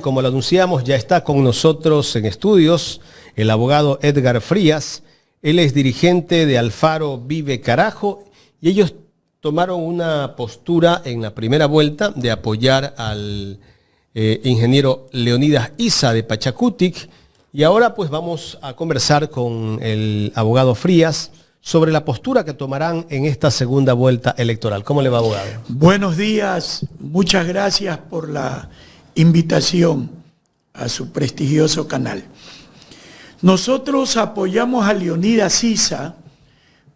como lo anunciamos, ya está con nosotros en estudios el abogado Edgar Frías. Él es dirigente de Alfaro Vive Carajo y ellos tomaron una postura en la primera vuelta de apoyar al ingeniero Leonidas Issa de Pachacutic. Y ahora pues vamos a conversar con el abogado Frías sobre la postura que tomarán en esta segunda vuelta electoral. ¿Cómo le va, abogado? Buenos días, muchas gracias por la invitación a su prestigioso canal. Nosotros apoyamos a Leonidas Issa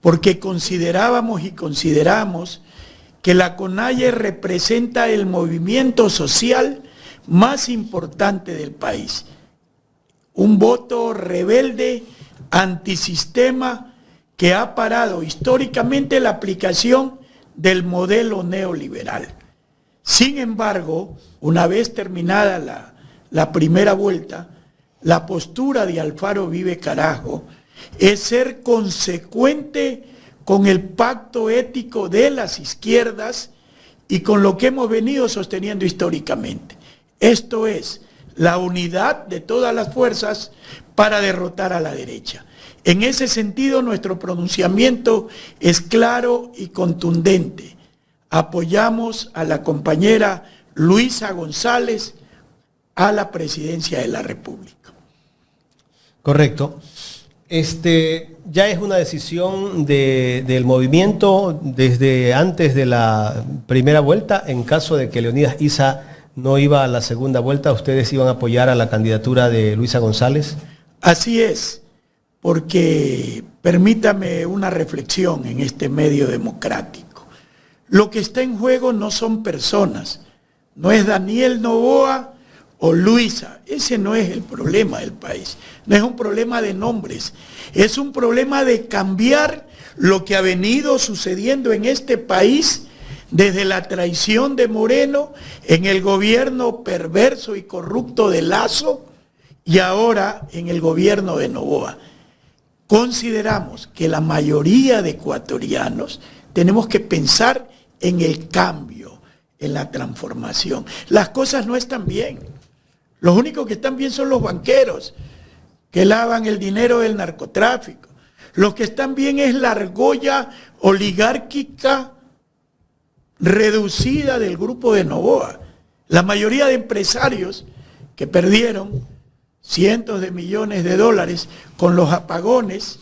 porque considerábamos y consideramos que la CONAIE representa el movimiento social más importante del país. Un voto rebelde, antisistema, que ha parado históricamente la aplicación del modelo neoliberal. Sin embargo, una vez terminada la primera vuelta, la postura de Alfaro Vive Carajo es ser consecuente con el pacto ético de las izquierdas y con lo que hemos venido sosteniendo históricamente. Esto es, la unidad de todas las fuerzas para derrotar a la derecha. En ese sentido, nuestro pronunciamiento es claro y contundente. Apoyamos a la compañera Luisa González a la presidencia de la República. Correcto. Ya es una decisión del movimiento desde antes de la primera vuelta. En caso de que Leonidas Issa no iba a la segunda vuelta, ¿ustedes iban a apoyar a la candidatura de Luisa González? Así es, porque permítame una reflexión en este medio democrático. Lo que está en juego no son personas, no es Daniel Noboa o Luisa, ese no es el problema del país, no es un problema de nombres, es un problema de cambiar lo que ha venido sucediendo en este país desde la traición de Moreno, en el gobierno perverso y corrupto de Lasso y ahora en el gobierno de Noboa. Consideramos que la mayoría de ecuatorianos tenemos que pensar en el cambio, en la transformación. Las cosas no están bien. Los únicos que están bien son los banqueros, que lavan el dinero del narcotráfico. Los que están bien es la argolla oligárquica reducida del grupo de Noboa. La mayoría de empresarios que perdieron cientos de millones de dólares con los apagones,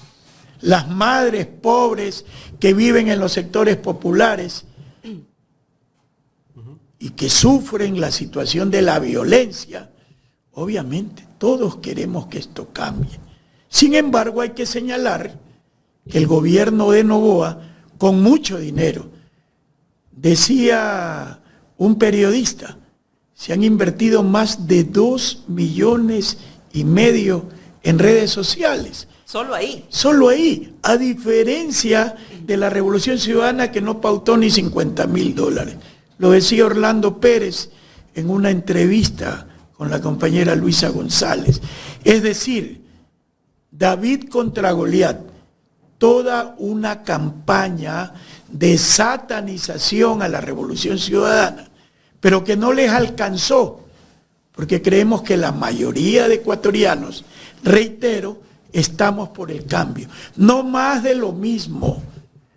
las madres pobres que viven en los sectores populares y que sufren la situación de la violencia. Obviamente, todos queremos que esto cambie. Sin embargo, hay que señalar que el gobierno de Noboa, con mucho dinero, decía un periodista, se han invertido más de 2,5 millones en redes sociales. Solo ahí. Solo ahí, a diferencia de la Revolución Ciudadana que no pautó ni $50,000. Lo decía Orlando Pérez en una entrevista con la compañera Luisa González. Es decir, David contra Goliat, toda una campaña de satanización a la Revolución Ciudadana, pero que no les alcanzó, porque creemos que la mayoría de ecuatorianos, reitero, estamos por el cambio. No más de lo mismo.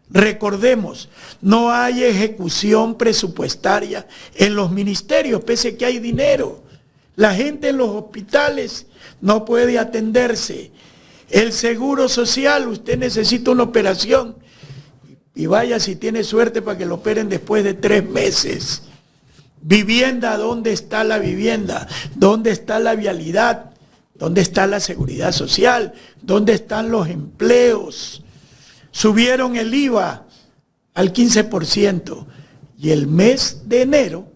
Recordemos, no hay ejecución presupuestaria en los ministerios, pese a que hay dinero. La gente en los hospitales no puede atenderse. El seguro social, usted necesita una operación y vaya si tiene suerte para que lo operen después de 3 meses. Vivienda, ¿dónde está la vivienda? ¿Dónde está la vialidad? ¿Dónde está la seguridad social? ¿Dónde están los empleos? Subieron el IVA al 15% y el mes de enero,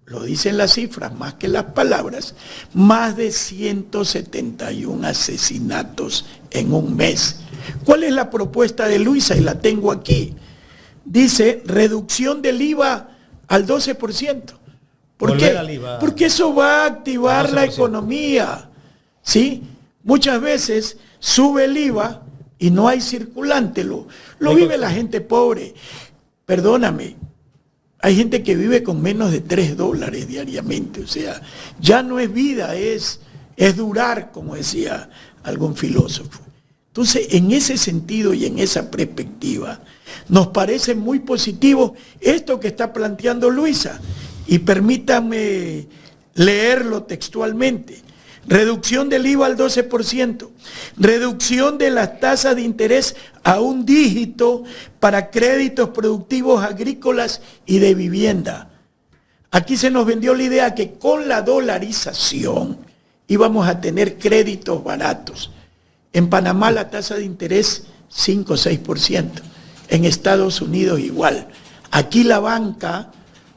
lo dicen las cifras más que las palabras, más de 171 asesinatos en un mes. ¿Cuál es la propuesta de Luisa? Y la tengo aquí. Dice reducción del IVA al 12%. ¿Por qué? Porque eso va a activar la economía. ¿Sí? Muchas veces sube el IVA y no hay circulante, lo vive la gente pobre. Perdóname, Hay gente que vive con menos de $3 diariamente. O sea, ya no es vida, es durar, como decía algún filósofo. Entonces, en ese sentido y en esa perspectiva, nos parece muy positivo esto que está planteando Luisa. Y permítame leerlo textualmente. Reducción del IVA al 12%, reducción de las tasas de interés a un dígito para créditos productivos agrícolas y de vivienda. Aquí se nos vendió la idea que con la dolarización íbamos a tener créditos baratos. En Panamá la tasa de interés 5 o 6%, en Estados Unidos igual. Aquí la banca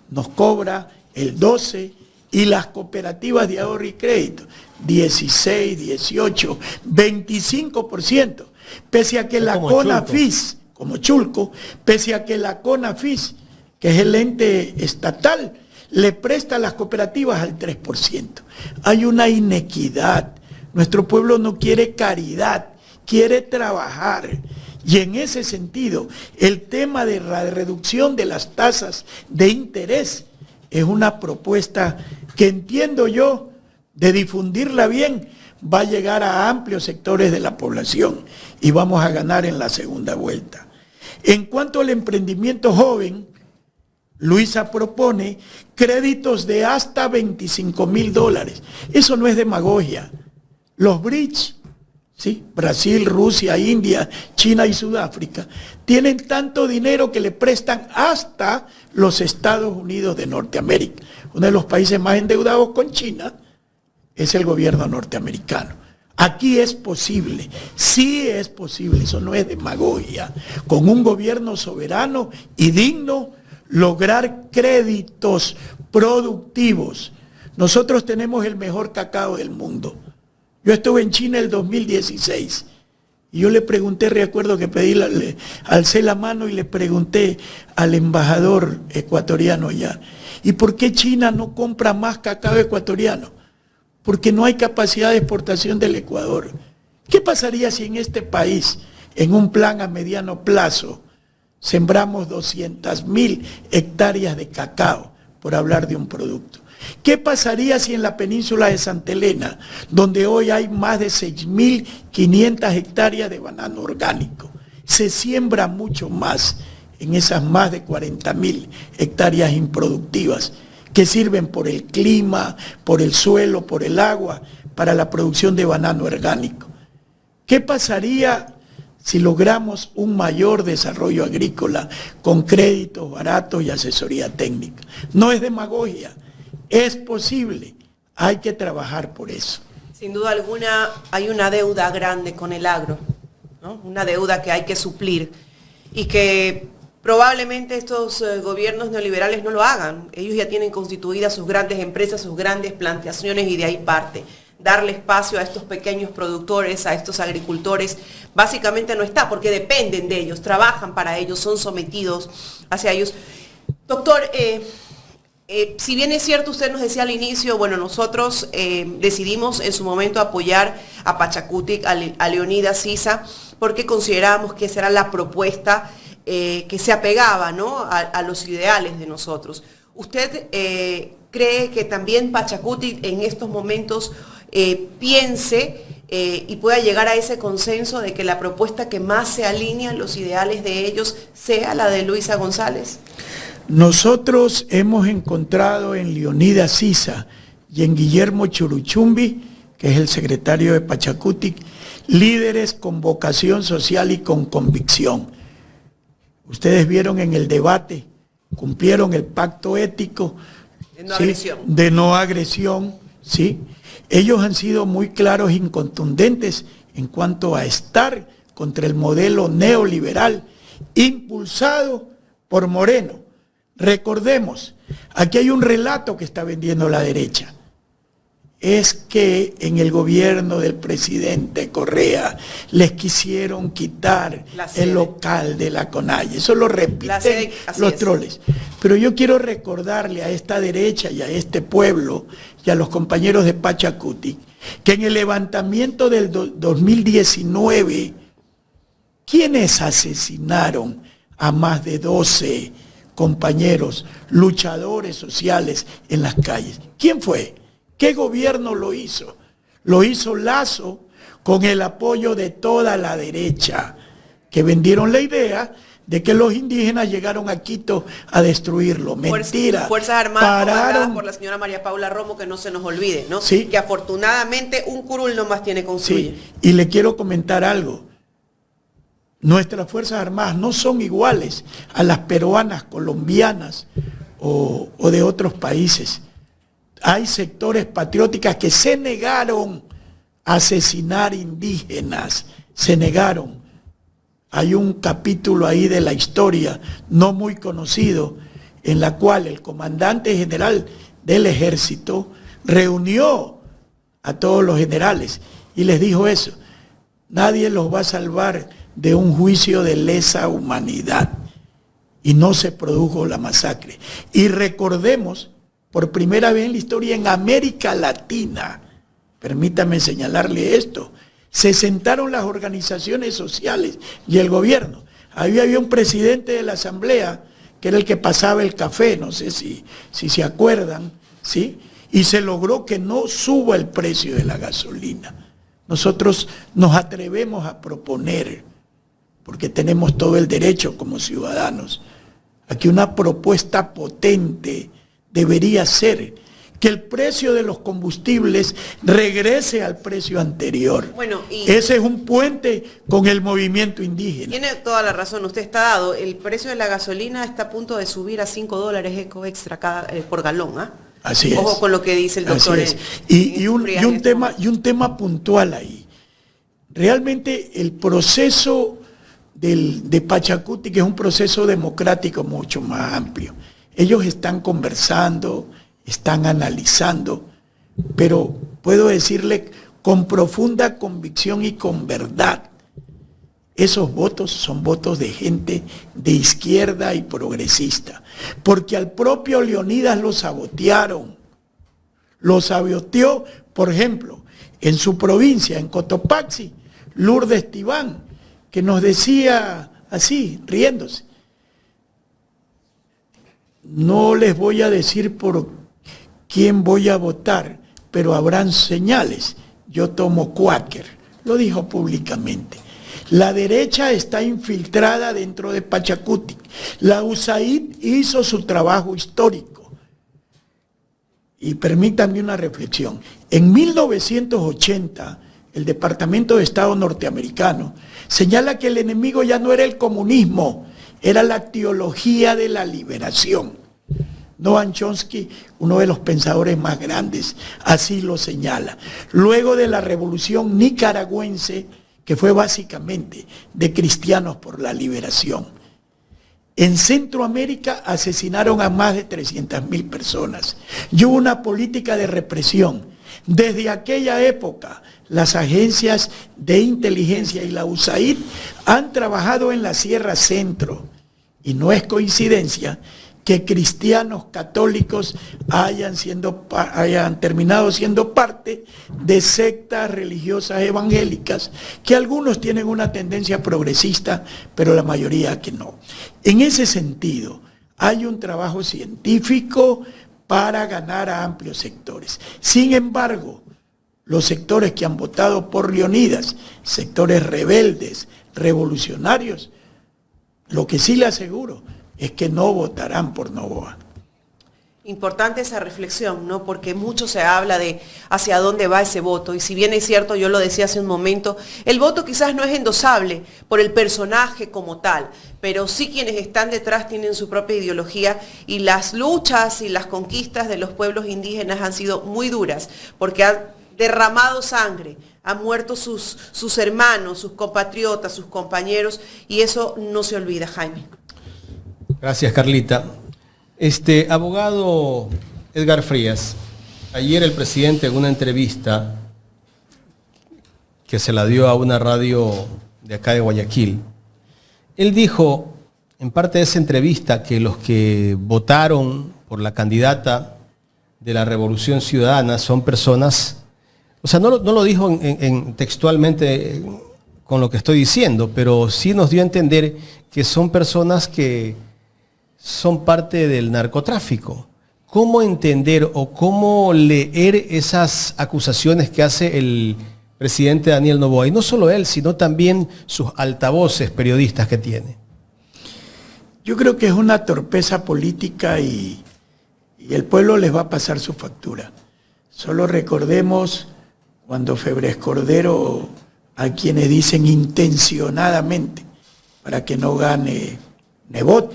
nos cobra el 12% y las cooperativas de ahorro y crédito 16, 18, 25%, pese a que la CONAFIS, como Chulco, pese a que la CONAFIS, que es el ente estatal, le presta a las cooperativas al 3%. Hay una inequidad. Nuestro pueblo no quiere caridad, quiere trabajar. Y en ese sentido, el tema de la reducción de las tasas de interés es una propuesta que entiendo yo, de difundirla bien, va a llegar a amplios sectores de la población y vamos a ganar en la segunda vuelta. En cuanto al emprendimiento joven, Luisa propone créditos de hasta $25,000. Eso no es demagogia. Los BRICS, ¿sí? Brasil, Rusia, India, China y Sudáfrica, tienen tanto dinero que le prestan hasta los Estados Unidos de Norteamérica. Uno de los países más endeudados con China es el gobierno norteamericano. Aquí es posible, sí es posible, eso no es demagogia, con un gobierno soberano y digno, lograr créditos productivos. Nosotros tenemos el mejor cacao del mundo. Yo estuve en China el 2016 y yo le pregunté, recuerdo que alcé la mano y le pregunté al embajador ecuatoriano allá, ¿y por qué China no compra más cacao ecuatoriano? Porque no hay capacidad de exportación del Ecuador. ¿Qué pasaría si en este país, en un plan a mediano plazo, sembramos 200,000 hectáreas de cacao, por hablar de un producto? ¿Qué pasaría si en la península de Santa Elena, donde hoy hay más de 6.500 hectáreas de banano orgánico, se siembra mucho más en esas más de 40.000 hectáreas improductivas que sirven por el clima, por el suelo, por el agua, para la producción de banano orgánico? ¿Qué pasaría si logramos un mayor desarrollo agrícola con créditos baratos y asesoría técnica? No es demagogia, es posible, hay que trabajar por eso. Sin duda alguna hay una deuda grande con el agro, ¿no? Una deuda que hay que suplir y que probablemente estos gobiernos neoliberales no lo hagan. Ellos ya tienen constituidas sus grandes empresas, sus grandes plantaciones y de ahí parte. Darle espacio a estos pequeños productores, a estos agricultores, básicamente no está, porque dependen de ellos, trabajan para ellos, son sometidos hacia ellos. Doctor, si bien es cierto, usted nos decía al inicio, bueno, nosotros decidimos en su momento apoyar a Pachakutik, a Leonidas Sisa, porque considerábamos que esa era la propuesta que se apegaba, ¿no?, a los ideales de nosotros. ¿Usted cree que también Pachakutik en estos momentos piense y pueda llegar a ese consenso de que la propuesta que más se alinea a los ideales de ellos sea la de Luisa González? Nosotros hemos encontrado en Leonidas Sisa y en Guillermo Churuchumbi, que es el secretario de Pachakutik, líderes con vocación social y con convicción. Ustedes vieron en el debate, cumplieron el pacto ético de no agresión, ¿sí? Ellos han sido muy claros y contundentes en cuanto a estar contra el modelo neoliberal impulsado por Moreno. Recordemos, aquí hay un relato que está vendiendo la derecha. Es que en el gobierno del presidente Correa les quisieron quitar el local de la CONAIE. Eso lo repiten los troles. Pero yo quiero recordarle a esta derecha y a este pueblo y a los compañeros de Pachakutik que en el levantamiento del 2019, ¿quiénes asesinaron a más de 12 compañeros, luchadores sociales en las calles. ¿Quién fue? ¿Qué gobierno lo hizo? Lo hizo Lazo con el apoyo de toda la derecha, que vendieron la idea de que los indígenas llegaron a Quito a destruirlo. Mentira. Fuerzas Armadas comandadas por la señora María Paula Romo, que no se nos olvide, ¿no? Sí. Que afortunadamente un curul nomás tiene construye. Sí. Y le quiero comentar algo. Nuestras Fuerzas Armadas no son iguales a las peruanas, colombianas o de otros países. Hay sectores patrióticos que se negaron a asesinar indígenas, se negaron. Hay un capítulo ahí de la historia no muy conocido en la cual el comandante general del ejército reunió a todos los generales y les dijo eso: nadie los va a salvar de un juicio de lesa humanidad. Y no se produjo la masacre. Y recordemos, por primera vez en la historia en América Latina, permítame señalarle esto, se sentaron las organizaciones sociales y el gobierno. Ahí había un presidente de la asamblea que era el que pasaba el café, no sé si se acuerdan, ¿sí? Y se logró que no suba el precio de la gasolina. Nosotros nos atrevemos a proponer, porque tenemos todo el derecho como ciudadanos, a que una propuesta potente debería ser que el precio de los combustibles regrese al precio anterior. Bueno, ese es un puente con el movimiento indígena. Tiene toda la razón, usted está dado. El precio de la gasolina está a punto de subir a $5 eco extra por galón, ¿ah? Así es. Ojo con lo que dice el doctor. Y un tema puntual ahí. Realmente el proceso de Pachacuti, que es un proceso democrático mucho más amplio. Ellos están conversando, están analizando, pero puedo decirle con profunda convicción y con verdad, esos votos son votos de gente de izquierda y progresista, porque al propio Leonidas lo sabotearon. Lo saboteó, por ejemplo, en su provincia, en Cotopaxi, Lourdes Tibán, que nos decía así, riéndose: no les voy a decir por quién voy a votar, pero habrán señales. Yo tomo Quaker. Lo dijo públicamente. La derecha está infiltrada dentro de Pachacuti. La USAID hizo su trabajo histórico. Y permítanme una reflexión. En 1980, el Departamento de Estado norteamericano señala que el enemigo ya no era el comunismo, era la teología de la liberación. Noam Chomsky, uno de los pensadores más grandes, así lo señala. Luego de la revolución nicaragüense, que fue básicamente de cristianos por la liberación, en Centroamérica asesinaron a más de 300.000 personas y hubo una política de represión. Desde aquella época, las agencias de inteligencia y la USAID han trabajado en la Sierra Centro, y no es coincidencia que cristianos católicos hayan terminado siendo parte de sectas religiosas evangélicas, que algunos tienen una tendencia progresista, pero la mayoría que no. En ese sentido, hay un trabajo científico para ganar a amplios sectores. Sin embargo, los sectores que han votado por Leonidas, sectores rebeldes, revolucionarios, lo que sí le aseguro es que no votarán por Noboa. Importante esa reflexión, ¿no? Porque mucho se habla de hacia dónde va ese voto, y si bien es cierto, yo lo decía hace un momento, el voto quizás no es endosable por el personaje como tal, pero sí quienes están detrás tienen su propia ideología, y las luchas y las conquistas de los pueblos indígenas han sido muy duras, porque han derramado sangre, han muerto sus hermanos, sus compatriotas, sus compañeros, y eso no se olvida, Jaime. Gracias, Carlita. Abogado Edgar Frías, ayer el presidente en una entrevista que se la dio a una radio de acá de Guayaquil, él dijo en parte de esa entrevista que los que votaron por la candidata de la Revolución Ciudadana son personas, o sea, no lo dijo textualmente con lo que estoy diciendo, pero sí nos dio a entender que son personas que son parte del narcotráfico. ¿Cómo entender o cómo leer esas acusaciones que hace el presidente Daniel Noboa? Y no solo él, sino también sus altavoces periodistas que tiene. Yo creo que es una torpeza política y el pueblo les va a pasar su factura. Solo recordemos cuando Febres Cordero, a quienes dicen intencionadamente para que no gane Nebot,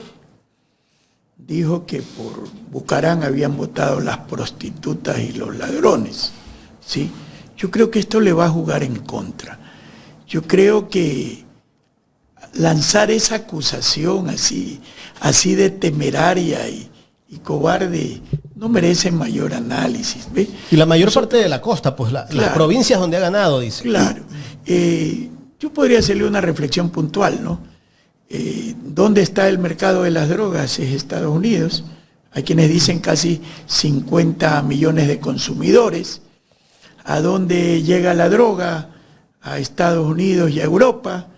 dijo que por Bucarán habían votado las prostitutas y los ladrones, ¿sí? Yo creo que esto le va a jugar en contra. Yo creo que lanzar esa acusación así de temeraria y cobarde no merece mayor análisis, ¿ve? Y la mayor parte de la costa, pues las provincias donde ha ganado, dice. Claro. Yo podría hacerle una reflexión puntual, ¿no? ¿Dónde está el mercado de las drogas? Es Estados Unidos. Hay quienes dicen casi 50 millones de consumidores. ¿A dónde llega la droga? A Estados Unidos y a Europa.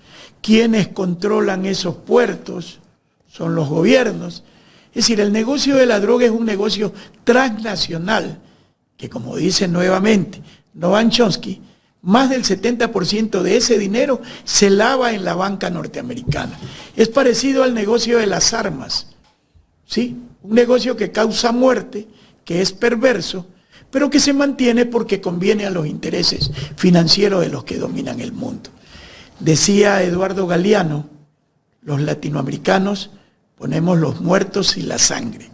¿Quiénes controlan esos puertos? Son los gobiernos. Es decir, el negocio de la droga es un negocio transnacional que, como dice nuevamente Noam Chomsky, más del 70% de ese dinero se lava en la banca norteamericana. Es parecido al negocio de las armas, ¿sí? Un negocio que causa muerte, que es perverso, pero que se mantiene porque conviene a los intereses financieros de los que dominan el mundo. Decía Eduardo Galeano, los latinoamericanos ponemos los muertos y la sangre,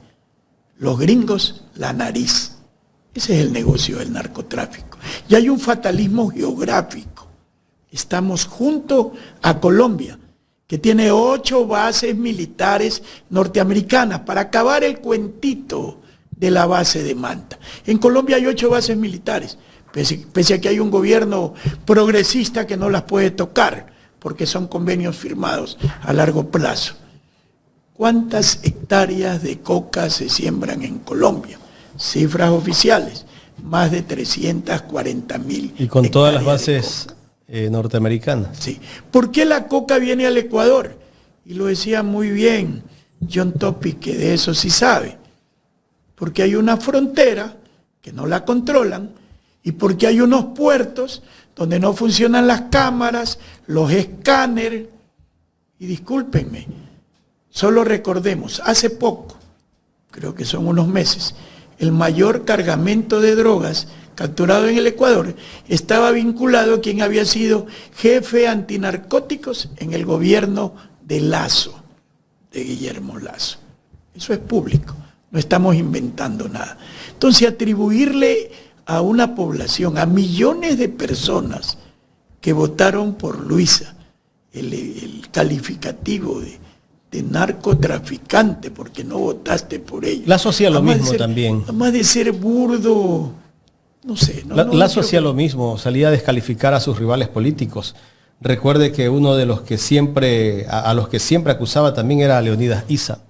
los gringos la nariz. Ese es el negocio del narcotráfico. Y hay un fatalismo geográfico. Estamos junto a Colombia, que tiene 8 bases militares norteamericanas, para acabar el cuentito de la base de Manta. En Colombia hay 8 bases militares, pese a que hay un gobierno progresista que no las puede tocar, porque son convenios firmados a largo plazo. ¿Cuántas hectáreas de coca se siembran en Colombia? Cifras oficiales, más de 340.000. Y con todas las bases norteamericanas. Sí. ¿Por qué la coca viene al Ecuador? Y lo decía muy bien John Topic, que de eso sí sabe. Porque hay una frontera que no la controlan y porque hay unos puertos donde no funcionan las cámaras, los escáneres. Y discúlpenme, solo recordemos, hace poco, creo que son unos meses, el mayor cargamento de drogas capturado en el Ecuador estaba vinculado a quien había sido jefe antinarcóticos en el gobierno de Lasso, de Guillermo Lasso. Eso es público, no estamos inventando nada. Entonces, atribuirle a una población, a millones de personas que votaron por Luisa, el calificativo de narcotraficante, porque no votaste por ella. Lasso hacía lo mismo también. Además de ser burdo, no sé. Lasso hacía lo mismo, salía a descalificar a sus rivales políticos. Recuerde que uno de los que siempre, a los que siempre acusaba también era a Leonidas Issa.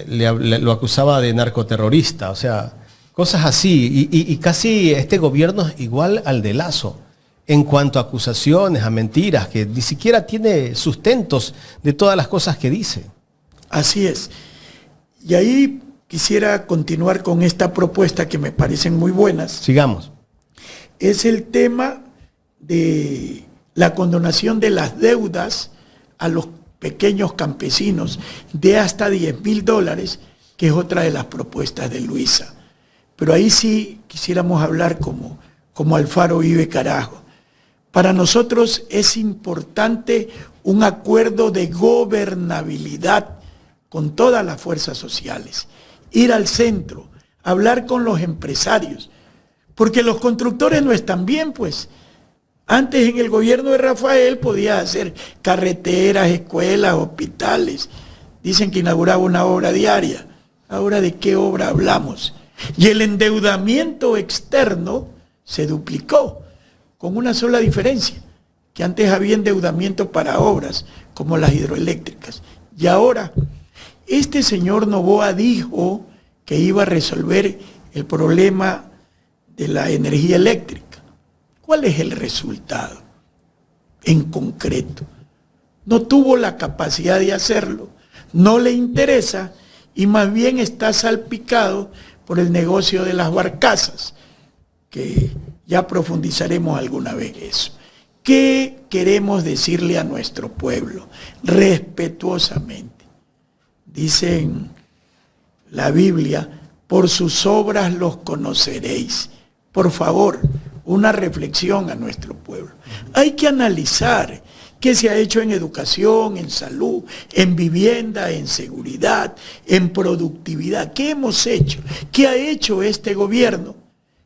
Lo acusaba de narcoterrorista, o sea, cosas así. Y casi este gobierno es igual al de Lasso, en cuanto a acusaciones, a mentiras, que ni siquiera tiene sustentos de todas las cosas que dice. Así es. Y ahí quisiera continuar con esta propuesta que me parecen muy buenas. Sigamos. Es el tema de la condonación de las deudas a los pequeños campesinos de hasta $10.000, que es otra de las propuestas de Luisa. Pero ahí sí quisiéramos hablar como Alfaro Vive Carajo. Para nosotros es importante un acuerdo de gobernabilidad con todas las fuerzas sociales, ir al centro, hablar con los empresarios, porque los constructores no están bien, pues. Antes en el gobierno de Rafael podía hacer carreteras, escuelas, hospitales. Dicen que inauguraba una obra diaria. Ahora, ¿de qué obra hablamos? Y el endeudamiento externo se duplicó, con una sola diferencia, que antes había endeudamiento para obras como las hidroeléctricas. Y ahora, este señor Noboa dijo que iba a resolver el problema de la energía eléctrica. ¿Cuál es el resultado en concreto? No tuvo la capacidad de hacerlo, no le interesa y más bien está salpicado por el negocio de las barcazas, que ya profundizaremos alguna vez eso. ¿Qué queremos decirle a nuestro pueblo? Respetuosamente. Dice en la Biblia, por sus obras los conoceréis. Por favor, una reflexión a nuestro pueblo. Hay que analizar qué se ha hecho en educación, en salud, en vivienda, en seguridad, en productividad. ¿Qué hemos hecho? ¿Qué ha hecho este gobierno?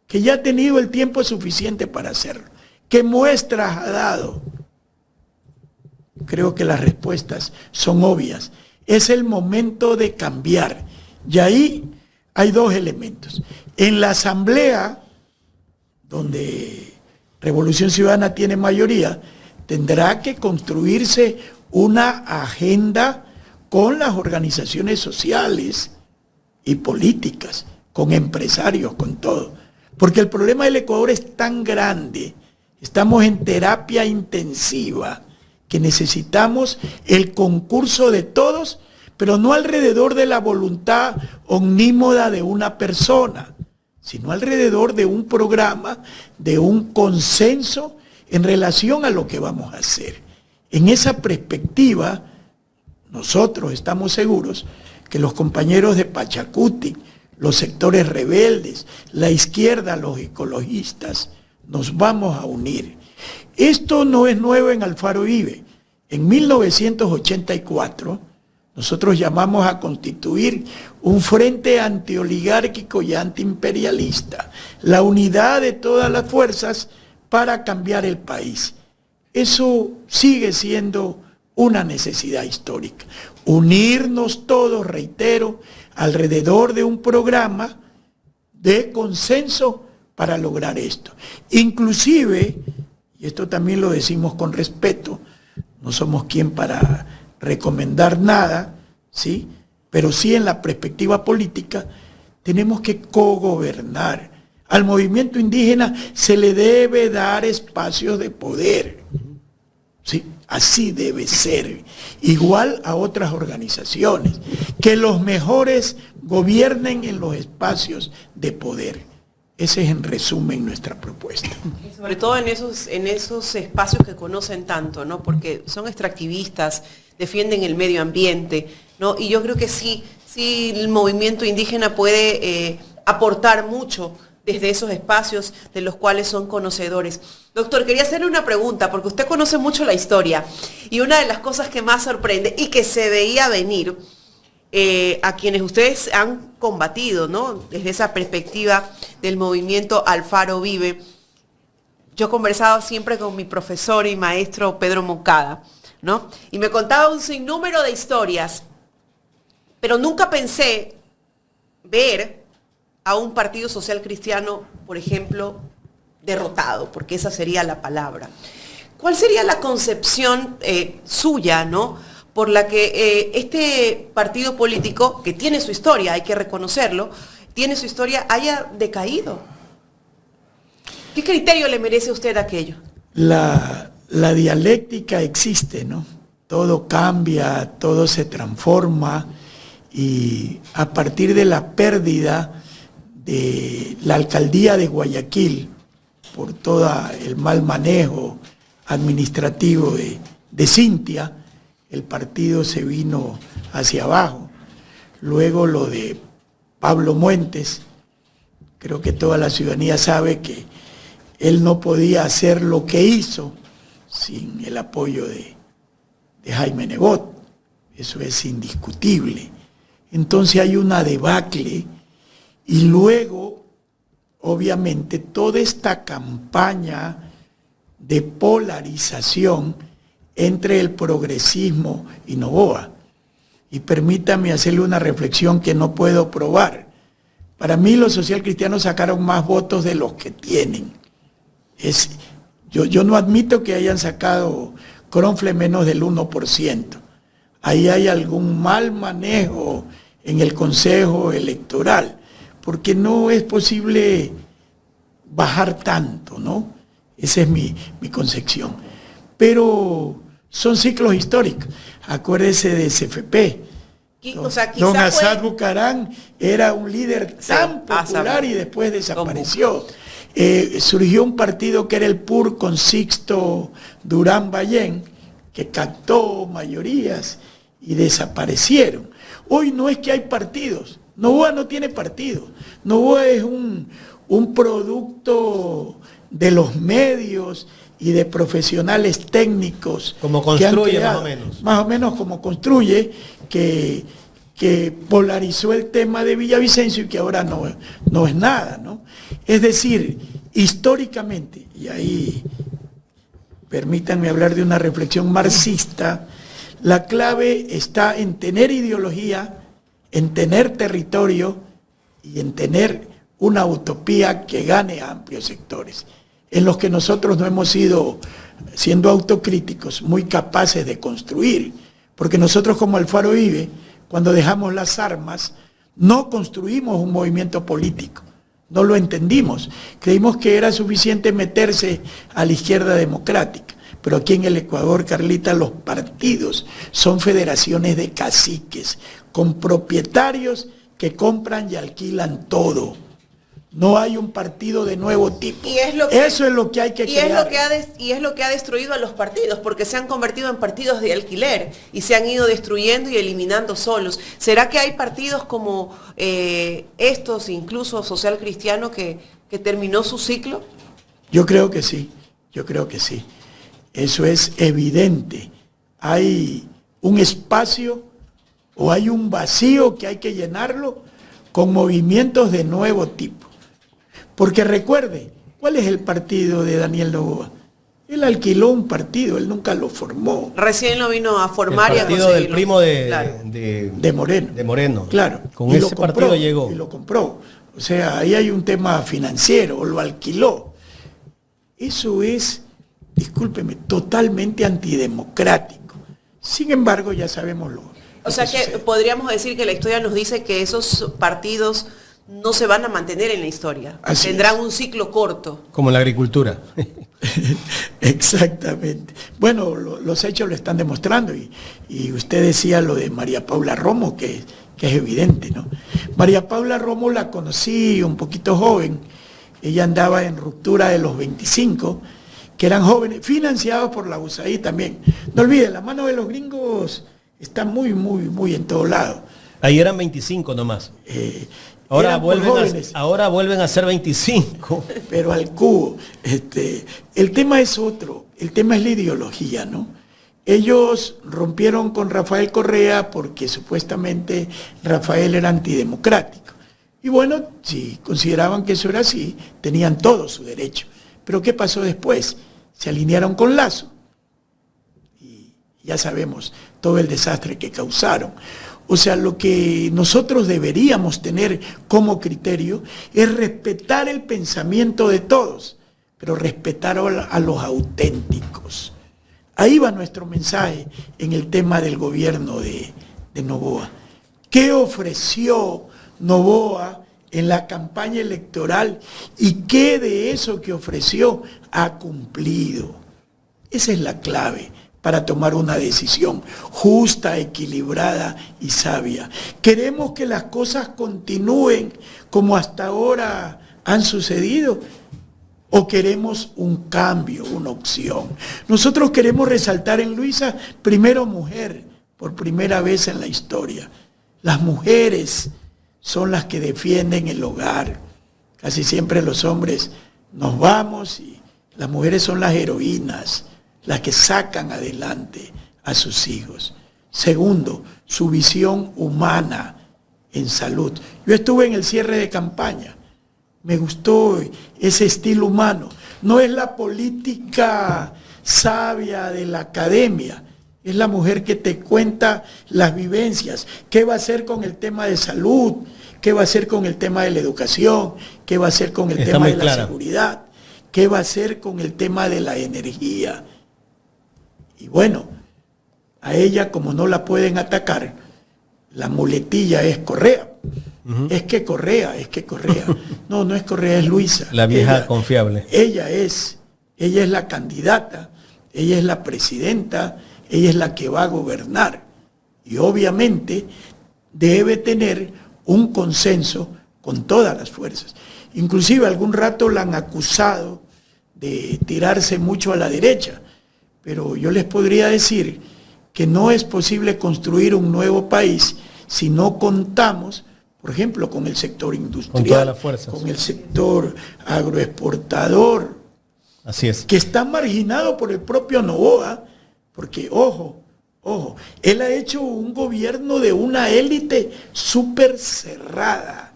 Que ya ha tenido el tiempo suficiente para hacerlo. ¿Qué muestras ha dado? Creo que las respuestas son obvias. Es el momento de cambiar. Y ahí hay dos elementos. En la asamblea, donde Revolución Ciudadana tiene mayoría, tendrá que construirse una agenda con las organizaciones sociales y políticas, con empresarios, con todo. Porque el problema del Ecuador es tan grande, estamos en terapia intensiva, que necesitamos el concurso de todos, pero no alrededor de la voluntad omnímoda de una persona, sino alrededor de un programa, de un consenso en relación a lo que vamos a hacer. En esa perspectiva, nosotros estamos seguros que los compañeros de Pachacuti, los sectores rebeldes, la izquierda, los ecologistas, nos vamos a unir. Esto no es nuevo en Alfaro Uribe. En 1984, nosotros llamamos a constituir un frente antioligárquico y antiimperialista, la unidad de todas las fuerzas para cambiar el país. Eso sigue siendo una necesidad histórica. Unirnos todos, reitero, alrededor de un programa de consenso para lograr esto. Inclusive, y esto también lo decimos con respeto, no somos quien para recomendar nada, ¿sí? Pero sí en la perspectiva política tenemos que cogobernar. Al movimiento indígena se le debe dar espacios de poder, ¿sí? Así debe ser. Igual a otras organizaciones, que los mejores gobiernen en los espacios de poder. Ese es en resumen nuestra propuesta. Y sobre todo en esos espacios que conocen tanto, ¿no? Porque son extractivistas, defienden el medio ambiente, ¿no? Y yo creo que sí el movimiento indígena puede aportar mucho desde esos espacios de los cuales son conocedores. Doctor, quería hacerle una pregunta, porque usted conoce mucho la historia, y una de las cosas que más sorprende y que se veía venir a quienes ustedes han combatido, ¿no? Desde esa perspectiva del movimiento Alfaro Vive. Yo he conversado siempre con mi profesor y maestro Pedro Moncada, ¿no? Y me contaba un sinnúmero de historias, pero nunca pensé ver a un partido social cristiano, por ejemplo, derrotado, porque esa sería la palabra. ¿Cuál sería la concepción suya, ¿no?, por la que este partido político, que tiene su historia, hay que reconocerlo, tiene su historia, haya decaído? ¿Qué criterio le merece a usted aquello? La dialéctica existe, ¿no? Todo cambia, todo se transforma, y a partir de la pérdida de la alcaldía de Guayaquil por todo el mal manejo administrativo de Cintia, el partido se vino hacia abajo. Luego lo de Pablo Muentes, creo que toda la ciudadanía sabe que él no podía hacer lo que hizo sin el apoyo de Jaime Nebot. Eso es indiscutible. Entonces hay una debacle, y luego, obviamente, toda esta campaña de polarización entre el progresismo y Noboa. Y permítame hacerle una reflexión que no puedo probar. Para mí los socialcristianos sacaron más votos de los que tienen. Yo no admito que hayan sacado Cronfle menos del 1%. Ahí hay algún mal manejo en el Consejo Electoral, porque no es posible bajar tanto, ¿no? Esa es mi concepción. Pero son ciclos históricos. Acuérdese de CFP. O sea, Don quizá Assad fue... Bucarán era un líder tan popular y después desapareció. Surgió un partido que era el PUR con Sixto Durán Ballén, que captó mayorías y desaparecieron. Hoy no es que hay partidos, Noboa no tiene partido, Noboa es un producto de los medios y de profesionales técnicos. Como construye más o menos. Más o menos como construye, que polarizó el tema de Villavicencio y que ahora no es nada, ¿no? Es decir, históricamente, y ahí permítanme hablar de una reflexión marxista, la clave está en tener ideología, en tener territorio y en tener una utopía que gane a amplios sectores, en los que nosotros no hemos sido, siendo autocríticos, muy capaces de construir, porque nosotros como Alfaro Vive, cuando dejamos las armas, no construimos un movimiento político, no lo entendimos, creímos que era suficiente meterse a la izquierda democrática, pero aquí en el Ecuador, Carlita, los partidos son federaciones de caciques, con propietarios que compran y alquilan todo. No hay un partido de nuevo tipo. Eso es lo que hay que crear. Y es lo que ha destruido a los partidos, porque se han convertido en partidos de alquiler y se han ido destruyendo y eliminando solos. ¿Será que hay partidos como estos, incluso Social Cristiano, que terminó su ciclo? Yo creo que sí, yo creo que sí. Eso es evidente. Hay un espacio o hay un vacío que hay que llenarlo con movimientos de nuevo tipo. Porque recuerde, ¿cuál es el partido de Daniel Noboa? Él alquiló un partido, él nunca lo formó. Recién lo vino a formar y a conseguirlo. El partido del primo de Moreno. De Moreno. Claro. Con ese partido llegó. Y lo compró. O sea, ahí hay un tema financiero, lo alquiló. Eso es, discúlpeme, totalmente antidemocrático. Sin embargo, ya sabemos lo O sea que podríamos decir que la historia nos dice que esos partidos no se van a mantener en la historia. Así tendrán es. un ciclo corto. Como en la agricultura. Exactamente. Bueno, los hechos lo están demostrando y usted decía lo de María Paula Romo, que es evidente, ¿no? María Paula Romo la conocí un poquito joven, ella andaba en ruptura de los 25, que eran jóvenes, financiados por la USAID también. No olviden, la mano de los gringos está muy, muy, muy en todo lado. Ahí eran 25 nomás. Ahora vuelven a ser 25. Pero al cubo. El tema es otro, el tema es la ideología, ¿no? Ellos rompieron con Rafael Correa porque supuestamente Rafael era antidemocrático. Y bueno, si consideraban que eso era así, tenían todo su derecho. Pero ¿qué pasó después? Se alinearon con Lazo. Y ya sabemos todo el desastre que causaron. O sea, lo que nosotros deberíamos tener como criterio es respetar el pensamiento de todos, pero respetar a los auténticos. Ahí va nuestro mensaje en el tema del gobierno de Noboa. ¿Qué ofreció Noboa en la campaña electoral y qué de eso que ofreció ha cumplido? Esa es la clave para tomar una decisión justa, equilibrada y sabia. ¿Queremos que las cosas continúen como hasta ahora han sucedido? ¿O queremos un cambio, una opción? Nosotros queremos resaltar en Luisa, primero mujer, por primera vez en la historia. Las mujeres son las que defienden el hogar. Casi siempre los hombres nos vamos y las mujeres son las heroínas, las que sacan adelante a sus hijos. Segundo, su visión humana en salud. Yo estuve en el cierre de campaña, me gustó ese estilo humano. No es la política sabia de la academia, es la mujer que te cuenta las vivencias, qué va a hacer con el tema de salud, qué va a hacer con el tema de la educación, qué va a hacer con el tema de la seguridad, qué va a hacer con el tema de la energía. Y bueno, a ella como no la pueden atacar, la muletilla es Correa. Es que Correa. No, no es Correa, es Luisa. La vieja confiable. Ella es la candidata, ella es la presidenta, ella es la que va a gobernar. Y obviamente debe tener un consenso con todas las fuerzas. Inclusive algún rato la han acusado de tirarse mucho a la derecha, pero yo les podría decir que no es posible construir un nuevo país si no contamos, por ejemplo, con el sector industrial, con todas las fuerzas, con el sector agroexportador, así es, que está marginado por el propio Noboa, porque ojo, él ha hecho un gobierno de una élite súper cerrada,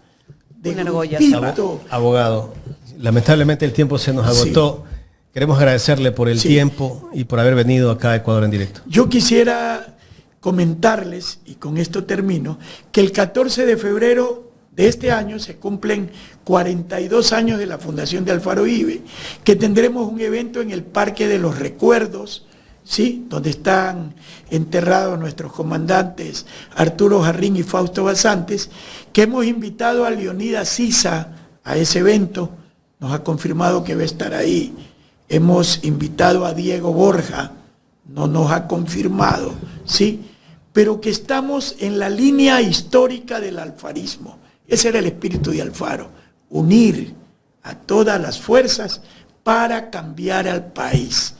de grupito. Abogado, lamentablemente el tiempo se nos agotó. Sí. Queremos agradecerle por el tiempo y por haber venido acá a Ecuador en Directo. Yo quisiera comentarles, y con esto termino, que el 14 de febrero de este año se cumplen 42 años de la fundación de Alfaro Uribe, que tendremos un evento en el Parque de los Recuerdos, ¿sí?, donde están enterrados nuestros comandantes Arturo Jarrín y Fausto Basantes, que hemos invitado a Leonidas Sisa a ese evento, nos ha confirmado que va a estar ahí. Hemos invitado a Diego Borja, no nos ha confirmado, ¿sí?, pero que estamos en la línea histórica del alfarismo. Ese era el espíritu de Alfaro, unir a todas las fuerzas para cambiar al país.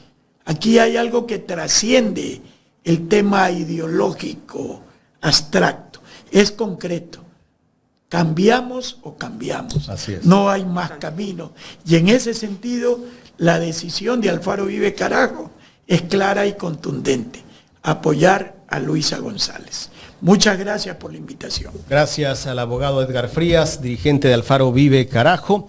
Aquí hay algo que trasciende el tema ideológico, abstracto, es concreto. ¿Cambiamos o cambiamos? Así es. No hay más camino. Y en ese sentido, la decisión de Alfaro Uribe Carajo es clara y contundente: apoyar a Luisa González. Muchas gracias por la invitación. Gracias al abogado Edgar Frías, dirigente de Alfaro Uribe Carajo.